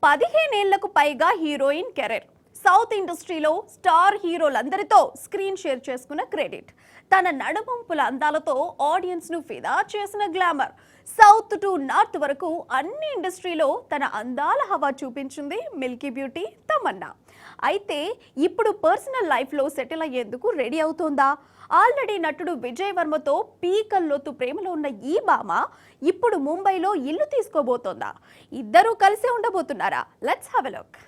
15 ఏళ్లకు పైగా heroine career. South ఇండస్ట్రీలో స్టార్ హీరోలందరితో స్క్రీన్ షేర్ చేసుకున్న క్రెడిట్. తన నడుమంపుల అందాలతో ఆడియన్స్ ను ఫిదా చేసిన గ్లామర్. సౌత్ టు నార్త్ వరకు అన్ని ఇండస్ట్రీలో తన అందాల హవా చూపించింది మిల్కీ బ్యూటీ తమన్నా. అయితే ఇప్పుడు పర్సనల్ లైఫ్లో సెటిల్ అయ్యేందుకు రెడీ అవుతోందా? ఆల్రెడీ నటుడు విజయ్ వర్మతో పీకల్లోతు ప్రేమలో ఉన్న ఈ భామ ఇప్పుడు ముంబైలో ఇల్లు తీసుకోబోతోందా? ఇద్దరూ కలిసే ఉండబోతున్నారా? Let's have a look.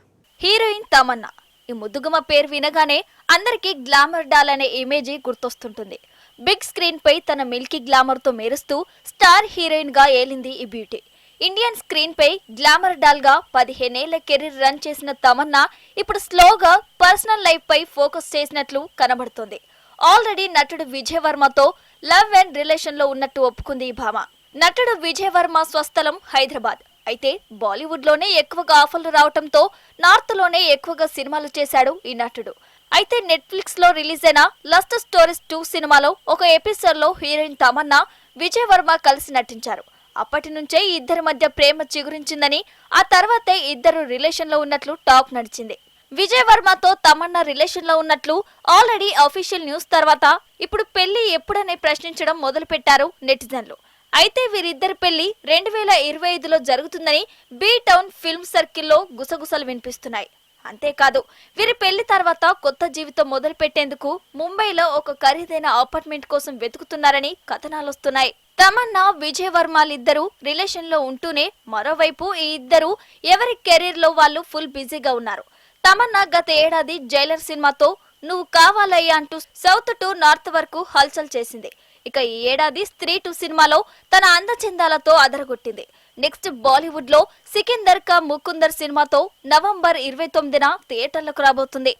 Heroine Tamannaah. ఈ ముద్దుగుమ పేరు వినగానే అందరికీ గ్లామర్ డాల్ అనే ఇమేజ్ గుర్తొస్తుంటుంది. బిగ్ స్క్రీన్ పై తన మిల్కీ గ్లామర్ తో మెరుస్తూ స్టార్ హీరోయిన్ గా ఏలింది ఈ బ్యూటీ. ఇండియన్ స్క్రీన్ పై గ్లామర్ డాల్ గా 15 ఏళ్ల కెరీర్ రన్ చేసిన తమన్నా ఇప్పుడు స్లోగా పర్సనల్ లైఫ్ పై ఫోకస్ చేసినట్లు కనబడుతోంది. ఆల్రెడీ నటుడు విజయ్ వర్మతో లవ్ అండ్ రిలేషన్ లో ఉన్నట్టు ఒప్పుకుంది ఈ భామ. నటుడు విజయ్ వర్మ స్వస్థలం హైదరాబాద్. అయితే బాలీవుడ్ లోనే ఎక్కువగా ఆఫర్లు రావడంతో నార్త్ లోనే ఎక్కువగా సినిమాలు చేశాడు ఈ నటుడు. అయితే నెట్ఫ్లిక్స్ లో రిలీజ్ అయిన లస్ట్ స్టోరీస్ 2 సినిమాలో ఒక ఎపిసోడ్ లో హీరోయిన్ తమన్నా విజయ్ వర్మ కలిసి నటించారు. అప్పటి నుంచే ఇద్దరి మధ్య ప్రేమ చిగురించిందని, ఆ తర్వాతే ఇద్దరు రిలేషన్ లో ఉన్నట్లు టాక్ నడిచింది. విజయ్ వర్మతో తమన్నా రిలేషన్ లో ఉన్నట్లు ఆల్రెడీ అఫీషియల్ న్యూస్ తర్వాత ఇప్పుడు పెళ్లి ఎప్పుడనే ప్రశ్నించడం మొదలు పెట్టారు నెటిజన్లు. అయితే వీరిద్దరి పెళ్లి 2025లో జరుగుతుందని బీ టౌన్ ఫిల్మ్ సర్కిల్లో గుసగుసలు వినిపిస్తున్నాయి. అంతేకాదు, వీరి పెళ్లి తర్వాత కొత్త జీవితం మొదలు పెట్టేందుకు ముంబైలో ఒక ఖరీదైన అపార్ట్మెంట్ కోసం వెతుకుతున్నారని కథనాలొస్తున్నాయి. తమన్నా విజయ్ వర్మలిద్దరూ రిలేషన్ లో ఉంటూనే మరోవైపు ఈ ఇద్దరు ఎవరి కెరీర్ లో వాళ్ళు ఫుల్ బిజీగా ఉన్నారు. తమన్నా గత ఏడాది జైలర్ సినిమాతో నువ్వు కావాలయ్యా అంటూ సౌత్ టు నార్త్ వరకు హల్చల్ చేసింది. ఇక ఈ ఏడాది స్త్రీ 2 సినిమాలో తన అందచందాలతో అదరగొట్టింది. నెక్స్ట్ బాలీవుడ్ లో సికిందర్ కా ముకుందర్ సినిమాతో నవంబర్ 29న థియేటర్లకు రాబోతుంది.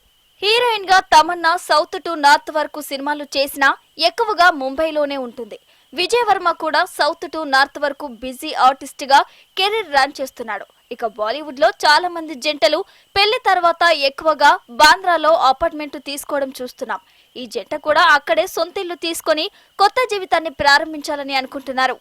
హీరోయిన్ గా తమన్నా సౌత్ టు నార్త్ వరకు సినిమాలు చేసినా ఎక్కువగా ముంబైలోనే ఉంటుంది. విజయ్ వర్మ కూడా సౌత్ టు నార్త్ వరకు బిజీ ఆర్టిస్ట్ గా కెరీర్ రన్ చేస్తున్నాడు. ఇక బాలీవుడ్ లో చాలా మంది జంటలు పెళ్లి తర్వాత ఎక్కువగా బాంద్రాలో అపార్ట్మెంట్ తీసుకోవడం చూస్తున్నాం. ఈ జంట కూడా అక్కడే సొంతిల్లు తీసుకొని కొత్త జీవితాన్ని ప్రారంభించాలని అనుకుంటున్నారు.